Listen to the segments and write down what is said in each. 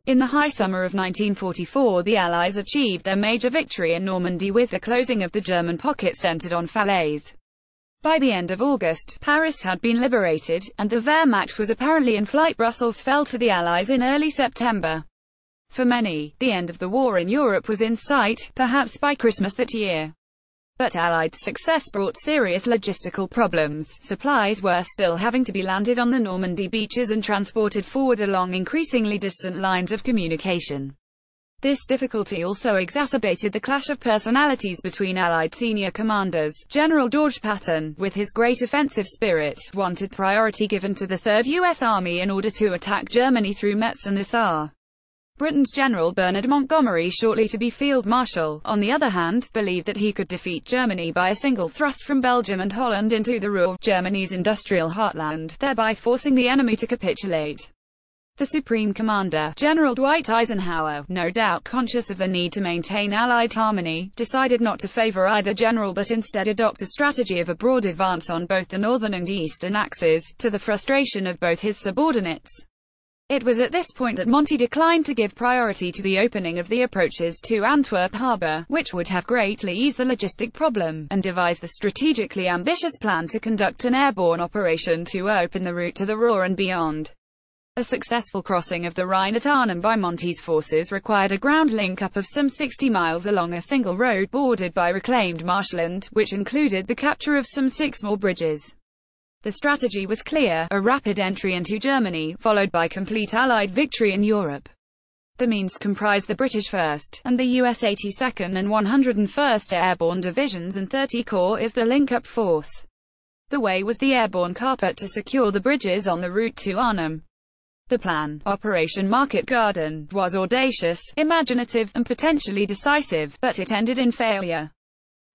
In the high summer of 1944, the Allies achieved their major victory in Normandy with the closing of the German pocket centered on Falaise. By the end of August, Paris had been liberated, and the Wehrmacht was apparently in flight. Brussels fell to the Allies in early September. For many, the end of the war in Europe was in sight, perhaps by Christmas that year. But Allied success brought serious logistical problems. Supplies were still having to be landed on the Normandy beaches and transported forward along increasingly distant lines of communication. This difficulty also exacerbated the clash of personalities between Allied senior commanders. General George Patton, with his great offensive spirit, wanted priority given to the 3rd U.S. Army in order to attack Germany through Metz and the Saar. Britain's General Bernard Montgomery, shortly to be Field Marshal, on the other hand, believed that he could defeat Germany by a single thrust from Belgium and Holland into the Ruhr, Germany's industrial heartland, thereby forcing the enemy to capitulate. The Supreme Commander, General Dwight Eisenhower, no doubt conscious of the need to maintain Allied harmony, decided not to favor either general but instead adopt a strategy of a broad advance on both the northern and eastern axes, to the frustration of both his subordinates. It was at this point that Monty declined to give priority to the opening of the approaches to Antwerp harbour, which would have greatly eased the logistic problem, and devised the strategically ambitious plan to conduct an airborne operation to open the route to the Ruhr and beyond. A successful crossing of the Rhine at Arnhem by Monty's forces required a ground link-up of some 60 miles along a single road bordered by reclaimed marshland, which included the capture of some 6 more bridges. The strategy was clear: a rapid entry into Germany, followed by complete Allied victory in Europe. The means comprised the British 1st, and the US 82nd and 101st Airborne Divisions and 30 Corps as the link-up force. The way was the airborne carpet to secure the bridges on the route to Arnhem. The plan, Operation Market Garden, was audacious, imaginative, and potentially decisive, but it ended in failure.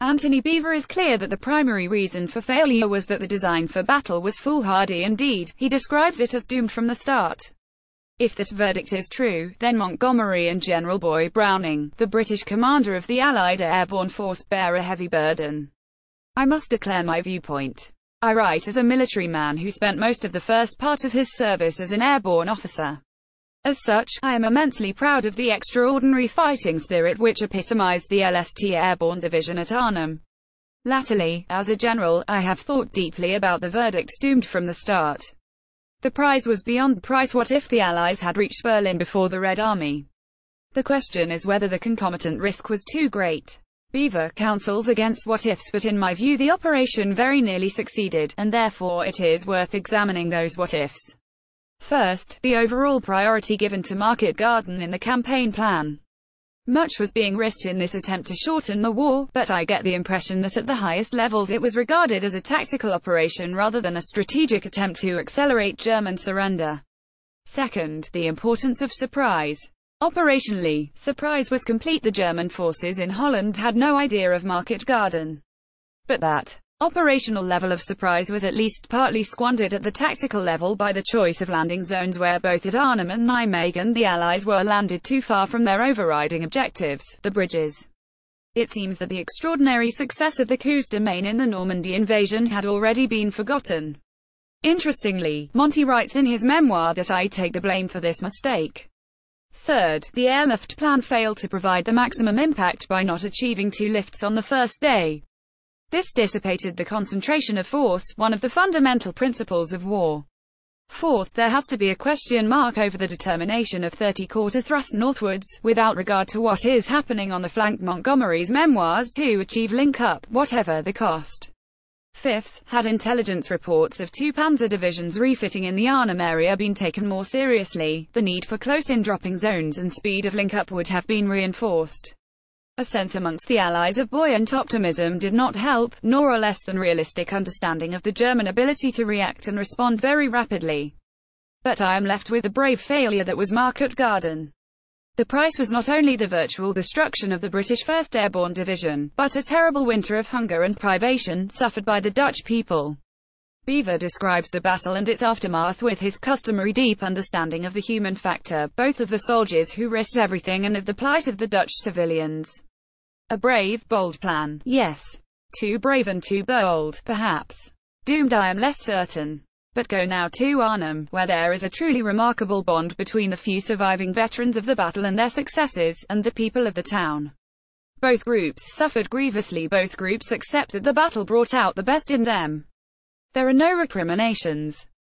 Anthony Beevor is clear that the primary reason for failure was that the design for battle was foolhardy. Indeed, he describes it as doomed from the start. If that verdict is true, then Montgomery and General Boy Browning, the British commander of the Allied airborne force, bear a heavy burden. I must declare my viewpoint. I write as a military man who spent most of the first part of his service as an airborne officer. As such, I am immensely proud of the extraordinary fighting spirit which epitomized the LST Airborne Division at Arnhem. Latterly, as a general, I have thought deeply about the verdict, doomed from the start. The prize was beyond price. What if the Allies had reached Berlin before the Red Army? The question is whether the concomitant risk was too great. Beevor counsels against what-ifs, but in my view the operation very nearly succeeded, and therefore it is worth examining those what-ifs. First, the overall priority given to Market Garden in the campaign plan. Much was being risked in this attempt to shorten the war, but I get the impression that at the highest levels it was regarded as a tactical operation rather than a strategic attempt to accelerate German surrender. Second, the importance of surprise. Operationally, surprise was complete. The German forces in Holland had no idea of Market Garden. But that operational level of surprise was at least partly squandered at the tactical level by the choice of landing zones where both at Arnhem and Nijmegen the Allies were landed too far from their overriding objectives, the bridges. It seems that the extraordinary success of the coups de main in the Normandy invasion had already been forgotten. Interestingly, Monty writes in his memoir that I take the blame for this mistake. Third, the airlift plan failed to provide the maximum impact by not achieving 2 lifts on the first day. This dissipated the concentration of force, one of the fundamental principles of war. Fourth, there has to be a question mark over the determination of 30 Corps to thrust northwards, without regard to what is happening on the flank. Montgomery's memoirs to achieve link-up, whatever the cost. Fifth, had intelligence reports of 2 panzer divisions refitting in the Arnhem area been taken more seriously, the need for close-in dropping zones and speed of link-up would have been reinforced. A sense amongst the Allies of buoyant optimism did not help, nor a less than realistic understanding of the German ability to react and respond very rapidly. But I am left with the brave failure that was Market Garden. The price was not only the virtual destruction of the British 1st Airborne Division, but a terrible winter of hunger and privation suffered by the Dutch people. Beevor describes the battle and its aftermath with his customary deep understanding of the human factor, both of the soldiers who risked everything and of the plight of the Dutch civilians. A brave, bold plan, yes. Too brave and too bold, perhaps. Doomed, I am less certain. But go now to Arnhem, where there is a truly remarkable bond between the few surviving veterans of the battle and their successors, and the people of the town. Both groups suffered grievously. Both groups accept that the battle brought out the best in them. There are no recriminations.